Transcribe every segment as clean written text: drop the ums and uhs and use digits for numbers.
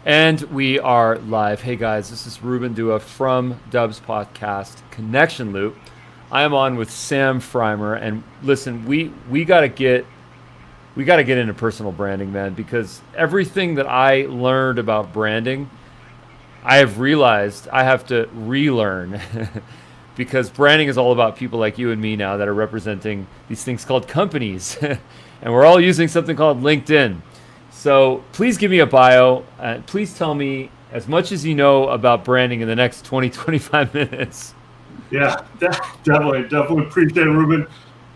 And we are live. Hey guys, this is Ruben Dua from Dub's podcast Connection Loop. I am on with Sam Frymer, and listen, we gotta get into personal branding, man, because everything that I learned about branding, I have realized I have to relearn because branding is all about people like you and me now that are representing these things called companies, and we're all using something called LinkedIn. So please give me a bio. Please tell me as much as you know about branding in the next 20, 25 minutes. Yeah, definitely appreciate it, Ruben.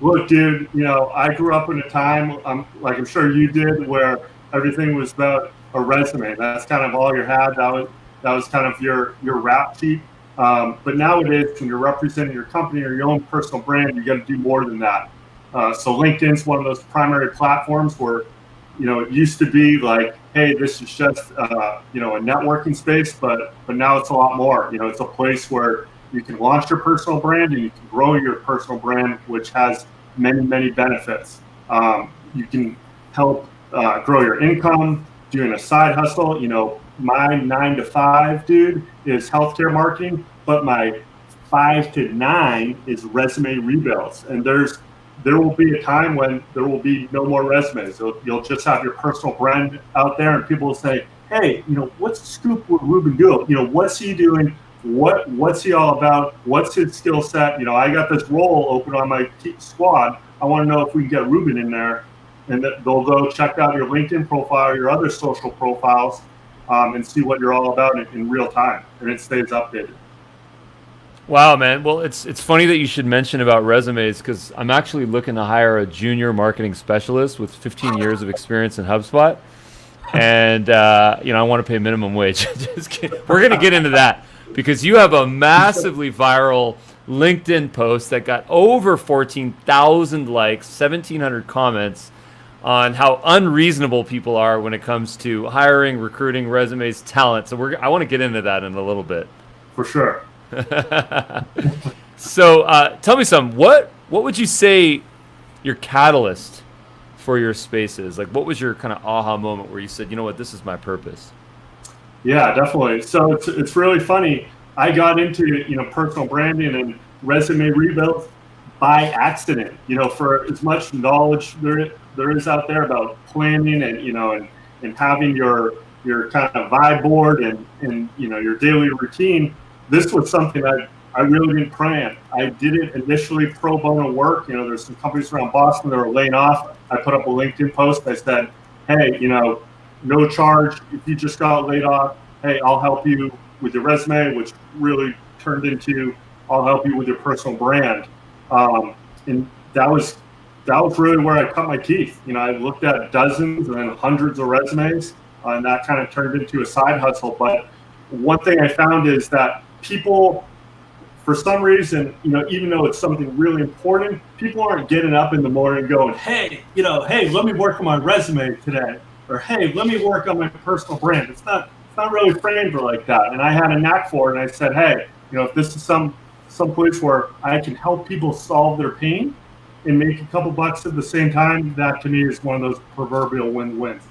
Look, dude, I grew up in a time, like I'm sure you did, where everything was about a resume. That's kind of all you had. That was kind of your rap sheet. But nowadays, when you're representing your company or your own personal brand, you got to do more than that. So LinkedIn's one of those primary platforms where, it used to be like, hey, this is just a networking space, but now it's a lot more. It's a place where you can launch your personal brand and you can grow your personal brand, which has many benefits. You can help grow your income doing a side hustle. My 9 to 5, dude, is healthcare marketing, but my 5 to 9 is resume rebuilds. And there will be a time when there will be no more resumes. You'll just have your personal brand out there, and people will say, "Hey, what's the scoop with Ruben Dua? What's he doing? What's he all about? What's his skill set? I got this role open on my squad. I want to know if we can get Ruben in there." And they'll go check out your LinkedIn profile, your other social profiles, and see what you're all about in real time, and it stays updated. Wow, man. Well, it's funny that you should mention about resumes because I'm actually looking to hire a junior marketing specialist with 15 years of experience in HubSpot, and I want to pay minimum wage. Just kidding. We're gonna get into that because you have a massively viral LinkedIn post that got over 14,000 likes, 1,700 comments on how unreasonable people are when it comes to hiring, recruiting, resumes, talent. So I want to get into that in a little bit. For sure. So tell me something. What would you say your catalyst for your space is? Like, what was your kind of aha moment where you said, you know what, this is my purpose? Yeah, definitely. So it's really funny. I got into personal branding and resume rebuilds by accident. For as much knowledge there is out there about planning and having your kind of vibe board and your daily routine. This was something I really didn't plan. I did it initially pro bono work. There's some companies around Boston that were laying off. I put up a LinkedIn post. I said, hey, no charge. If you just got laid off, hey, I'll help you with your resume, which really turned into I'll help you with your personal brand. And that was really where I cut my teeth. I looked at dozens and then hundreds of resumes, and that kind of turned into a side hustle. But one thing I found is that people, for some reason, even though it's something really important, people aren't getting up in the morning going, hey, let me work on my resume today, or hey, let me work on my personal brand. It's not really framed like that. And I had a knack for it, and I said, hey, if this is some place where I can help people solve their pain and make a couple bucks at the same time, that to me is one of those proverbial win-wins.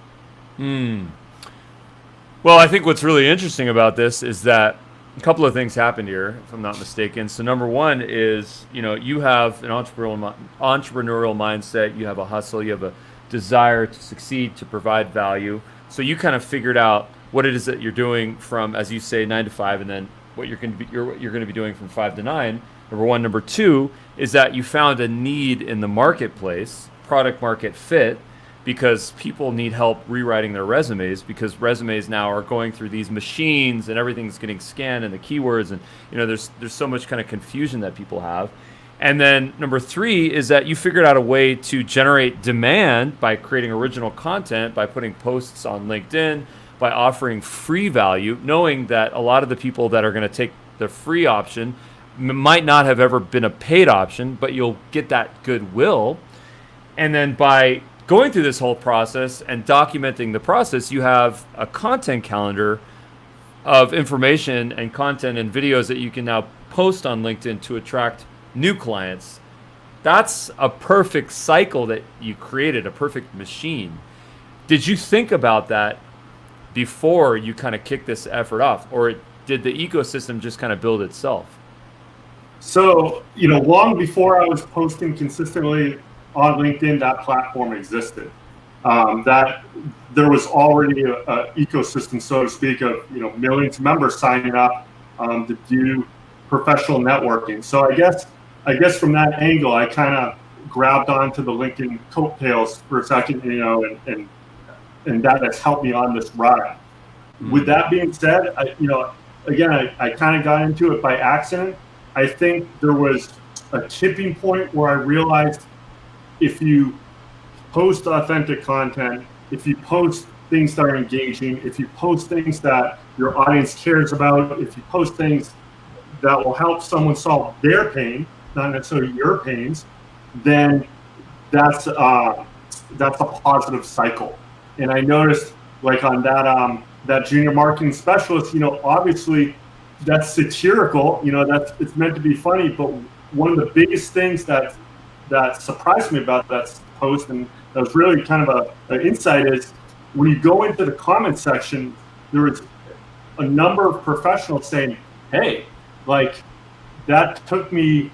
Well, I think what's really interesting about this is that a couple of things happened here, if I'm not mistaken. So number one is, you have an entrepreneurial mindset, you have a hustle, you have a desire to succeed, to provide value. So you kind of figured out what it is that you're doing from, as you say, 9 to 5, and then what you're going to be doing from 5 to 9. Number one. Number two is that you found a need in the marketplace, product market fit, because people need help rewriting their resumes because resumes now are going through these machines and everything's getting scanned and the keywords and there's so much kind of confusion that people have. And then number three is that you figured out a way to generate demand by creating original content, by putting posts on LinkedIn, by offering free value, knowing that a lot of the people that are going to take the free option might not have ever been a paid option, but you'll get that goodwill. And then by going through this whole process and documenting the process, you have a content calendar of information and content and videos that you can now post on LinkedIn to attract new clients. That's a perfect cycle that you created, a perfect machine. Did you think about that before you kind of kick this effort off, or did the ecosystem just kind of build itself? So, long before I was posting consistently on LinkedIn, that platform existed. That there was already a ecosystem, so to speak, of millions of members signing up to do professional networking. So I guess from that angle, I kind of grabbed onto the LinkedIn coattails for a second, and that has helped me on this ride. With that being said, I kind of got into it by accident. I think there was a tipping point where I realized if you post authentic content, if you post things that are engaging, if you post things that your audience cares about, if you post things that will help someone solve their pain, not necessarily your pains, then that's a positive cycle. And I noticed, like on that junior marketing specialist, obviously that's satirical, it's meant to be funny, but one of the biggest things that surprised me about that post, and that was really kind of an insight, is when you go into the comment section, there was a number of professionals saying, hey, like, that took me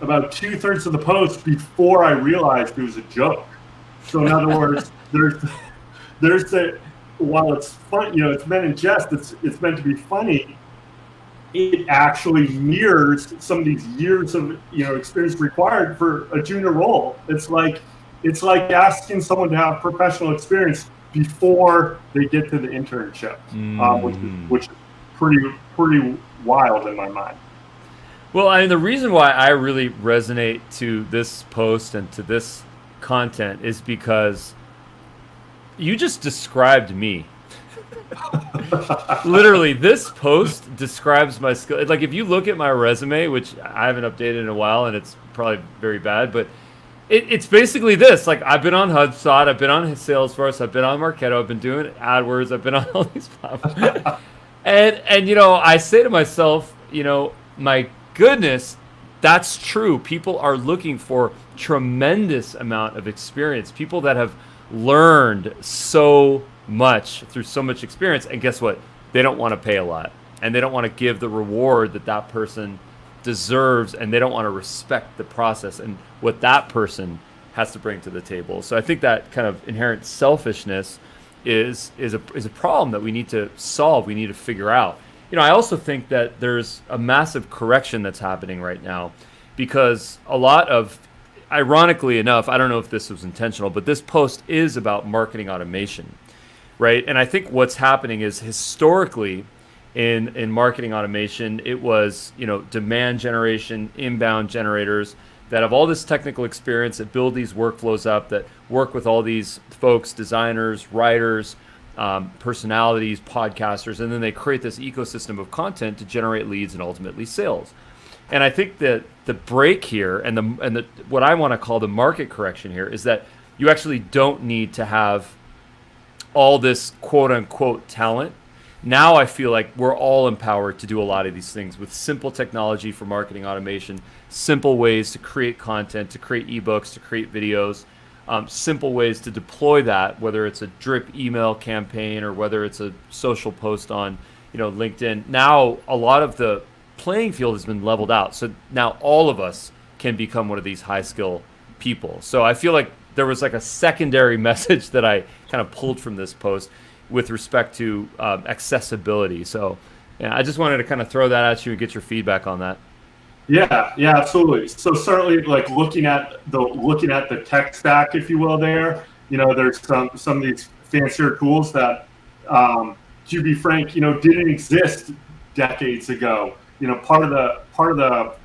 about 2/3 of the post before I realized it was a joke. So in other words, there's the, while it's fun, it's meant in jest, it's meant to be funny, it actually mirrors some of these years of experience required for a junior role. It's like asking someone to have professional experience before they get to the internship, which is pretty wild in my mind. Well, I mean, the reason why I really resonate to this post and to this content is because you just described me. Literally, this post describes my skill. Like, if you look at my resume, which I haven't updated in a while, and it's probably very bad, but it's basically this. Like, I've been on HubSpot, I've been on Salesforce, I've been on Marketo, I've been doing AdWords, I've been on all these platforms. and I say to myself, my goodness, that's true. People are looking for tremendous amount of experience. People that have learned so much through so much experience, and guess what? They don't want to pay a lot, and they don't want to give the reward that person deserves, and they don't want to respect the process and what that person has to bring to the table. So I think that kind of inherent selfishness is a problem that we need to solve. We need to figure out. I also think that there's a massive correction that's happening right now, because a lot of, ironically enough, I don't know if this was intentional, but this post is about marketing automation, right? And I think what's happening is, historically in marketing automation, it was, demand generation, inbound generators that have all this technical experience, that build these workflows up, that work with all these folks, designers, writers, personalities, podcasters, and then they create this ecosystem of content to generate leads and ultimately sales. And I think that the break here, and the what I want to call the market correction here, is that you actually don't need to have all this quote unquote talent. Now I feel like we're all empowered to do a lot of these things with simple technology for marketing automation, simple ways to create content, to create ebooks, to create videos, simple ways to deploy that, whether it's a drip email campaign or whether it's a social post on LinkedIn. Now a lot of the playing field has been leveled out. So now all of us can become one of these high skill people. So I feel like there was like a secondary message that I kind of pulled from this post with respect to accessibility. So yeah, I just wanted to kind of throw that at you and get your feedback on that. Yeah, absolutely. So certainly, like looking at the tech stack, if you will, there's some of these fancier tools that, to be frank, didn't exist decades ago. Part of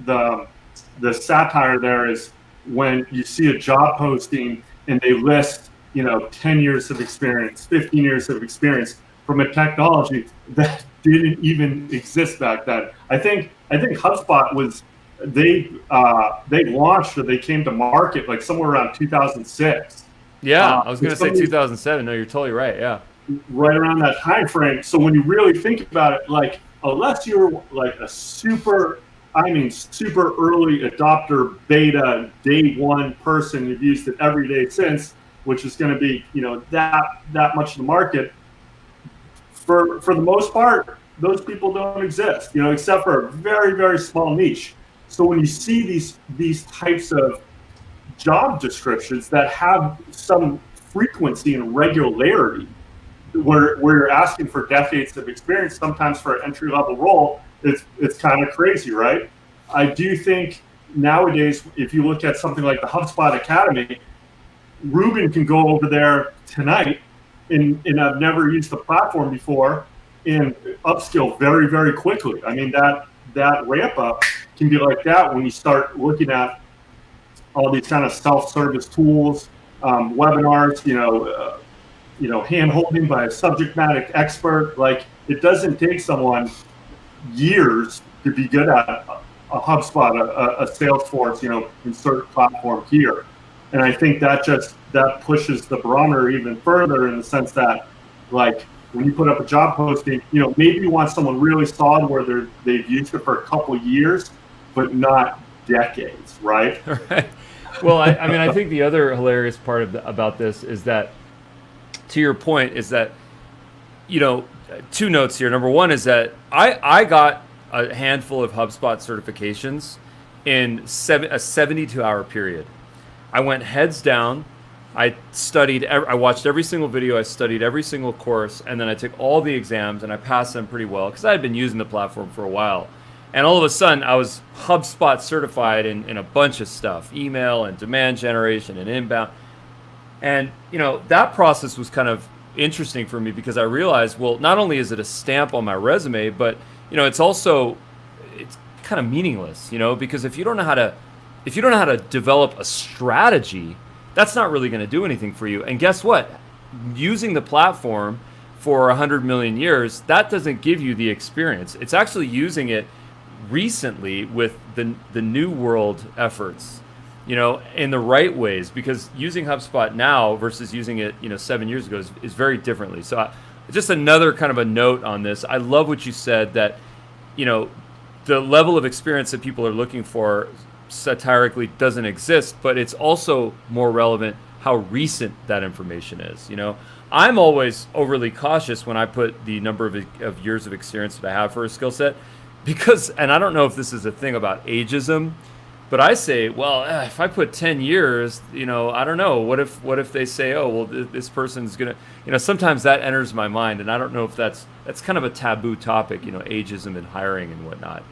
the satire there is when you see a job posting and they list 10 years of experience, 15 years of experience from a technology that didn't even exist back then. I think HubSpot was, they launched, or they came to market like somewhere around 2006. Yeah, I was going to say 2007. No, you're totally right. Yeah. Right around that time frame. So when you really think about it, like, unless you're like a super early adopter, beta, day one person who've used it every day since, which is going to be, that much of the market, for the most part, those people don't exist, except for a very, very small niche. So when you see these types of job descriptions that have some frequency and regularity, where you're asking for decades of experience, sometimes for an entry level role, it's kind of crazy, right? I do think nowadays, if you look at something like the HubSpot Academy, Ruben can go over there tonight, and I've never used the platform before, and upskill very, very quickly. I mean, that ramp up can be like that when you start looking at all these kind of self-service tools, webinars, hand-holding by a subject matter expert. Like, it doesn't take someone years to be good at a HubSpot, a Salesforce, insert platform here. And I think that pushes the barometer even further, in the sense that, like, when you put up a job posting, maybe you want someone really solid where they've used it for a couple of years, but not decades, right? Right. Well, I think the other hilarious part about this is that, to your point, is that, two notes here. Number one is that I got a handful of HubSpot certifications in a 72-hour period. I went heads down. I watched every single video. I studied every single course, and then I took all the exams, and I passed them pretty well because I had been using the platform for a while. And all of a sudden, I was HubSpot certified in a bunch of stuff, email and demand generation and inbound. And, that process was kind of interesting for me, because I realized, well, not only is it a stamp on my resume, but, it's kind of meaningless, because if you don't know how to develop a strategy, that's not really going to do anything for you. And guess what? Using the platform for 100 million years, that doesn't give you the experience. It's actually using it recently with the new world efforts, in the right ways, because using HubSpot now versus using it, 7 years ago is very differently. So just another kind of a note on this. I love what you said, that, the level of experience that people are looking for satirically doesn't exist, but it's also more relevant how recent that information is. I'm always overly cautious when I put the number of years of experience that I have for a skill set, because, and I don't know if this is a thing about ageism, but I say, well, if I put 10 years, I don't know. What if they say, oh, well, this person's gonna, sometimes that enters my mind, and I don't know if that's kind of a taboo topic, ageism and hiring and whatnot.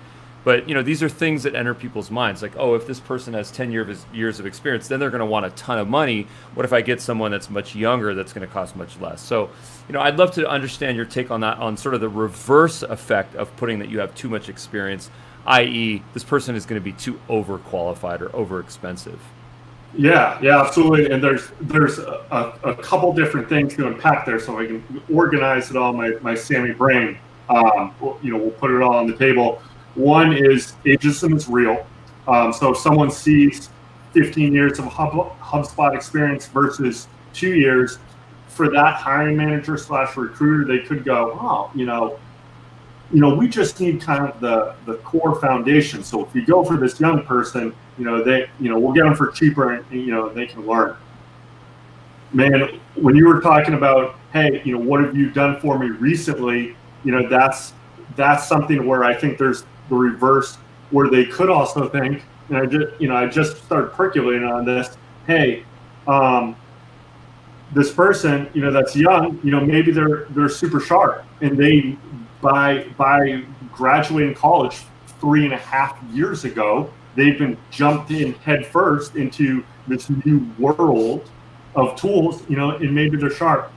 But, these are things that enter people's minds. Like, oh, if this person has 10 years of experience, then they're going to want a ton of money. What if I get someone that's much younger that's going to cost much less? So, I'd love to understand your take on that, on sort of the reverse effect of putting that you have too much experience, i.e. this person is going to be too overqualified or overexpensive. Yeah, absolutely. And there's a couple different things to unpack there, so I can organize it all in my Sammy brain. We'll put it all on the table. One is ageism is real. So if someone sees 15 years of HubSpot experience versus 2 years, for that hiring manager / recruiter, they could go, oh, we just need kind of the core foundation. So if we go for this young person, we'll get them for cheaper, and they can learn. Man, when you were talking about, hey, what have you done for me recently? That's something where I think there's the reverse, where they could also think, and I just started percolating on this. Hey, this person, that's young, maybe they're super sharp, and they by graduating college 3.5 years ago, they've been jumped in head first into this new world of tools, and maybe they're sharp.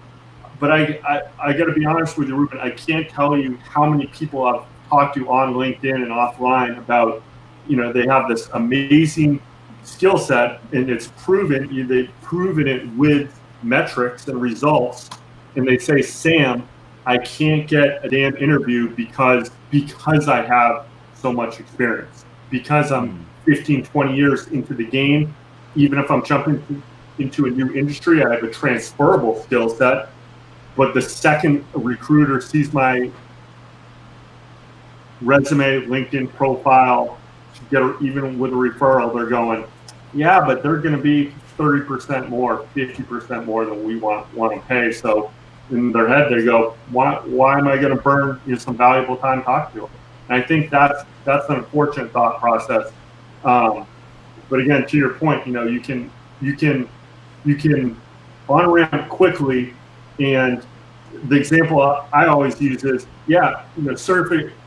But I got to be honest with you, Ruben, I can't tell you how many people I've talked to on LinkedIn and offline about, they have this amazing skill set, and it's proven, they've proven it with metrics and results, and they say, Sam, I can't get a damn interview because I have so much experience, because I'm 15, 20 years into the game. Even if I'm jumping into a new industry, I have a transferable skill set. But the second a recruiter sees my resume, LinkedIn profile, even with a referral, they're going, yeah, but they're going to be 30% more, 50% more than we want to pay. So in their head, they go, why am I going to burn some valuable time talking to them? And I think that's an unfortunate thought process. But again, to your point, you can on ramp quickly. And the example I always use is,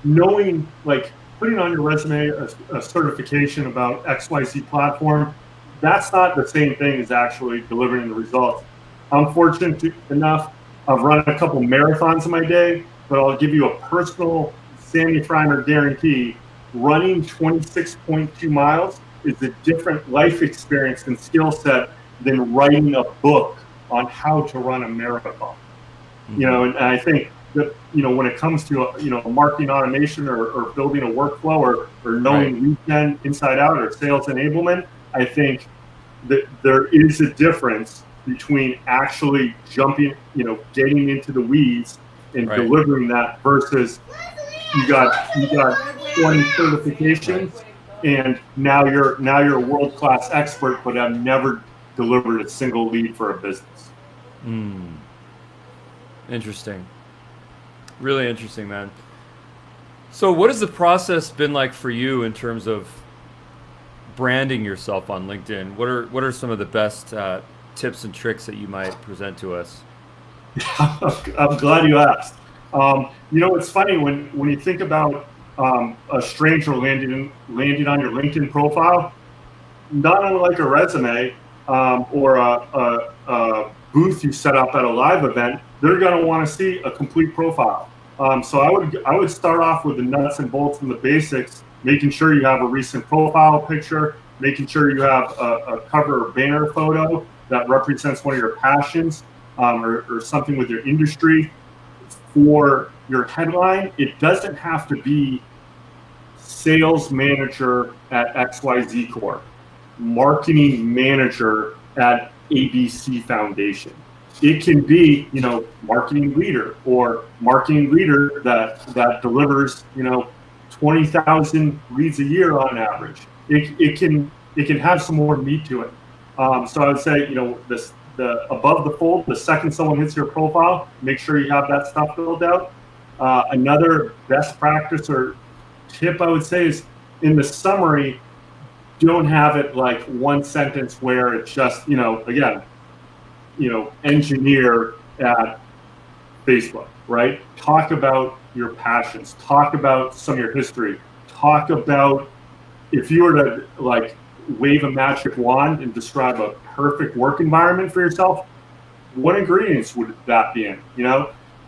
knowing, like, putting on your resume a certification about XYZ platform, that's not the same thing as actually delivering the results. I'm fortunate enough, I've run a couple marathons in my day, but I'll give you a personal Sammy Frymer guarantee. Running 26.2 miles is a different life experience and skill set than writing a book on how to run a marathon. Mm-hmm. And I think that, when it comes to, marketing automation or building a workflow or knowing lead gen inside out or sales enablement, I think that there is a difference between actually jumping, getting into the weeds and delivering that versus you got 20 certifications and now you're a world-class expert, but I've never delivered a single lead for a business. Interesting. Really interesting, man. So what has the process been like for you in terms of branding yourself on LinkedIn? What are some of the best tips and tricks that you might present to us? I'm glad you asked. It's funny when you think about a stranger landing on your LinkedIn profile, not unlike a resume or a booth you set up at a live event, they're going to want to see a complete profile. So I would start off with the nuts and bolts and the basics, making sure you have a recent profile picture, making sure you have a cover or banner photo that represents one of your passions or something with your industry. For your headline, it doesn't have to be sales manager at XYZ Corp, marketing manager at ABC Foundation. It can be, marketing leader or marketing leader that delivers, 20,000 leads a year on average. It can have some more meat to it. So I would say, the above the fold, the second someone hits your profile, make sure you have that stuff filled out. Another best practice or tip I would say is in the summary, don't have it like one sentence where it's just, engineer at Facebook, right? Talk about your passions, talk about some of your history, talk about if you were to wave a magic wand and describe a perfect work environment for yourself, what ingredients would that be in?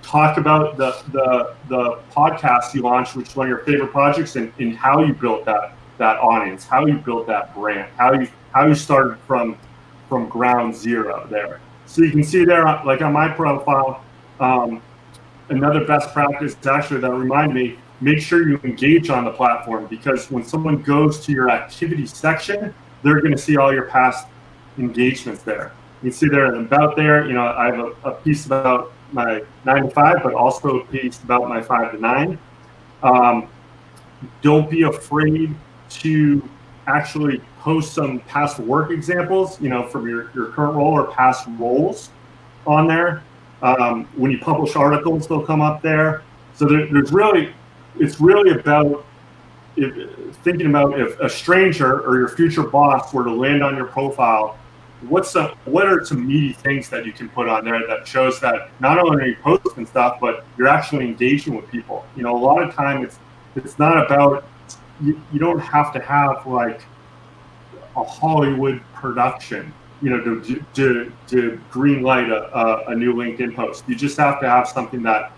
Talk about the podcast you launched, which is one of your favorite projects, and how you built that audience, how you built that brand, how you started from ground zero there. So you can see there, like on my profile, another best practice actually that reminded me, make sure you engage on the platform, because when someone goes to your activity section, they're going to see all your past engagements there. You can see there about there, I have a piece about my 9 to 5, but also a piece about my 5 to 9. Don't be afraid to actually post some past work examples, from your current role or past roles on there. When you publish articles, they'll come up there. So it's really about thinking about if a stranger or your future boss were to land on your profile, what are some meaty things that you can put on there that shows that not only are you posting stuff, but you're actually engaging with people. A lot of time it's not about, you don't have to have like a Hollywood production, to green light a new LinkedIn post. You just have to have something that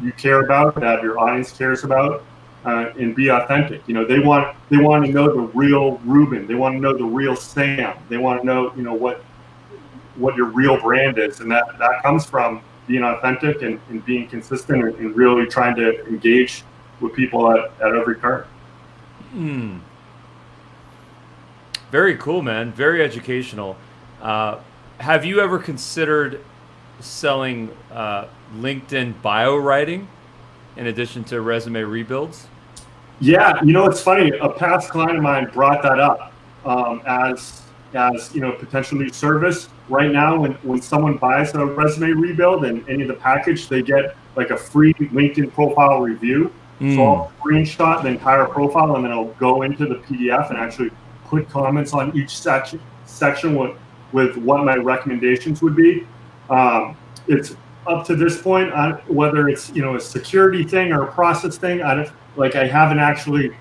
you care about, that your audience cares about, and be authentic. They want to know the real Ruben. They want to know the real Sam. They want to know, what your real brand is, and that comes from being authentic and being consistent and really trying to engage with people at every turn. Very cool, man. Very educational. Have you ever considered selling LinkedIn bio writing in addition to resume rebuilds? Yeah, it's funny. A past client of mine brought that up as as potential new service. Right now, when someone buys a resume rebuild and any of the package, they get like a free LinkedIn profile review. So I'll screenshot the entire profile and then I'll go into the PDF and actually put comments on each section with what my recommendations would be. It's up to this point, whether it's a security thing or a process thing. I haven't actually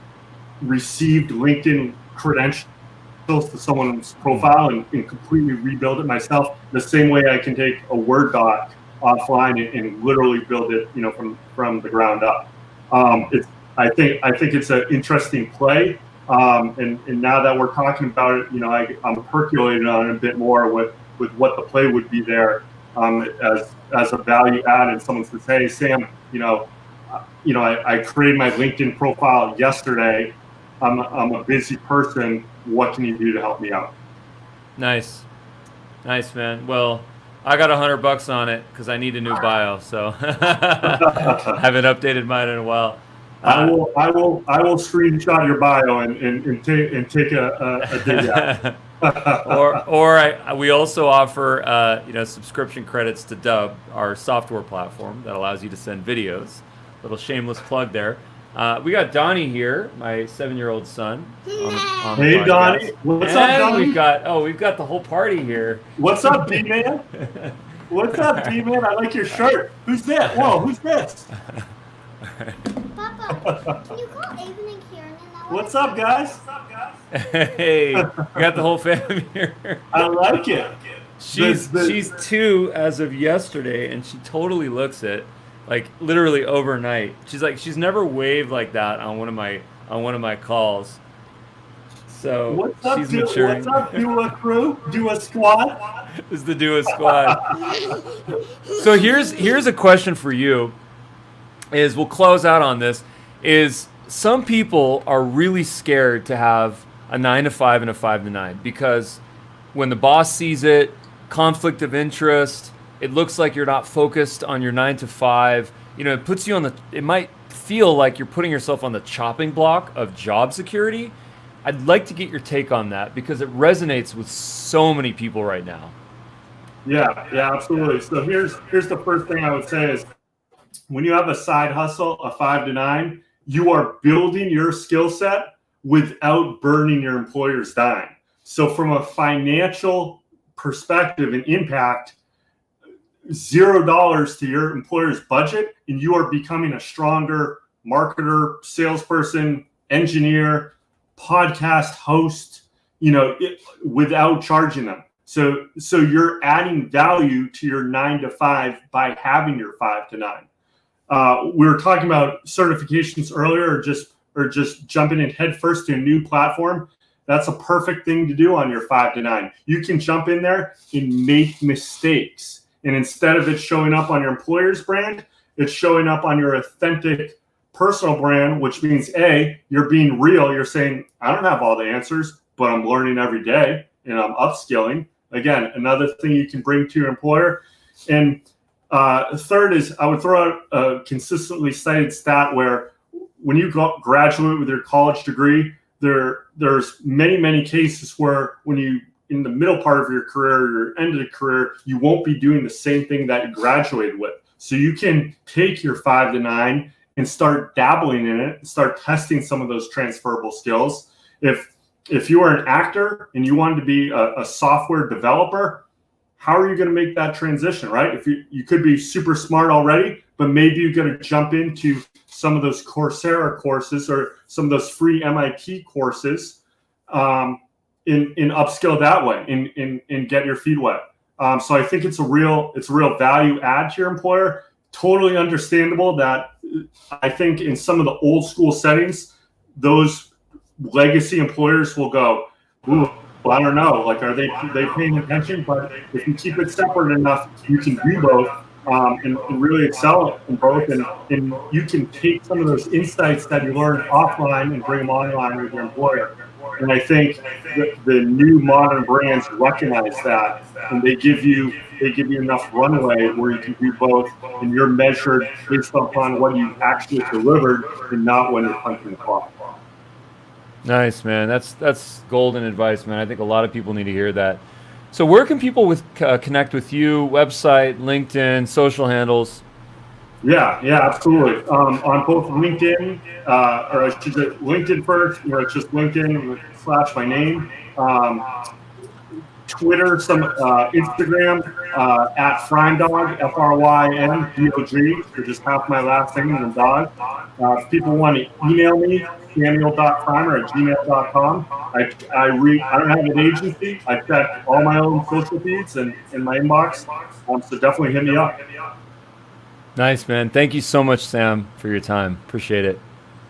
received LinkedIn credentials to someone's profile and completely rebuild it myself. The same way I can take a Word doc offline and literally build it, from the ground up. I think it's an interesting play. And now that we're talking about it, I'm percolating on it a bit more with what the play would be there, as a value add. And someone says, "Hey, Sam, I created my LinkedIn profile yesterday. I'm a busy person. What can you do to help me out?" Nice, man. Well, I got $100 on it because I need a new bio, so haven't updated mine in a while. I will screenshot your bio and take a dig at it. We also offer subscription credits to Dub, our software platform that allows you to send videos. Little shameless plug there. We got Donnie here, my 7-year-old son. On hey, Donnie. What's up, Donnie? We've got the whole party here. What's up, D-Man? What's up, D-Man? I like your shirt. Who's that? Whoa, who's this? Papa, can you call Avon and Kieran? What's up, guys? Hey, we got the whole family here. I like it. She's 2 as of yesterday, and she totally looks it. Like literally overnight. She's never waved like that on one of my calls. So what's up, she's maturing. What's up, Dua crew? Dua squad? This is the Dua squad. So here's a question for you. We'll close out on this. Some people are really scared to have a 9 to 5 and a 5 to 9 because when the boss sees it, conflict of interest. It looks like you're not focused on your 9 to 5. It puts you it might feel like you're putting yourself on the chopping block of job security. I'd like to get your take on that because it resonates with so many people right now. Yeah, absolutely. So here's the first thing I would say is when you have a side hustle, a 5 to 9, you are building your skill set without burning your employer's dime. So from a financial perspective and impact, $0 to your employer's budget, and you are becoming a stronger marketer, salesperson, engineer, podcast host, without charging them. So you're adding value to your 9 to 5 by having your 5 to 9. We were talking about certifications earlier, or just jumping in headfirst to a new platform. That's a perfect thing to do on your 5 to 9. You can jump in there and make mistakes. And instead of it showing up on your employer's brand, it's showing up on your authentic personal brand, which means A, you're being real. You're saying, I don't have all the answers, but I'm learning every day and I'm upskilling. Again, another thing you can bring to your employer. And third is I would throw out a consistently cited stat where when you graduate with your college degree, there's many cases where when you in the middle part of your career, your end of the career, you won't be doing the same thing that you graduated with. So you can take your 5 to 9 and start dabbling in it, start testing some of those transferable skills. If you are an actor and you wanted to be a software developer, how are you going to make that transition, right? If you could be super smart already, but maybe you're going to jump into some of those Coursera courses or some of those free MIT courses, in upskill that way, in get your feet wet. So I think it's a real value add to your employer. Totally understandable that I think in some of the old school settings, those legacy employers will go, ooh, well, I don't know, like are they paying attention? But if you keep it separate enough, you can do both and really excel in both, and you can take some of those insights that you learned offline and bring them online with your employer. And I think the new modern brands recognize that, and they give you enough runway where you can do both, and you're measured based upon what you actually delivered and not when you're punching the clock. Nice, man. That's golden advice, man. I think a lot of people need to hear that. So where can people connect with you? Website, LinkedIn, social handles? Yeah, absolutely. On both LinkedIn, or I should say LinkedIn first, it's just LinkedIn / my name. Twitter, some Instagram at Frymdog, FRYNDOG, so just half my last name and then dog. If people want to email me, samuel.frymer@gmail.com. I don't have an agency. I check all my own social feeds and in my inbox, so definitely hit me up. Nice, man. Thank you so much, Sam, for your time. Appreciate it.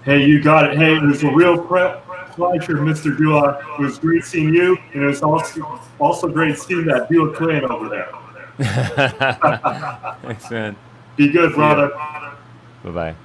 Hey, you got it. Hey, it was a real pleasure, Mr. Dua. It was great seeing you, and it was also great seeing that Dua clan over there. Thanks, man. Be good, brother. Bye-bye.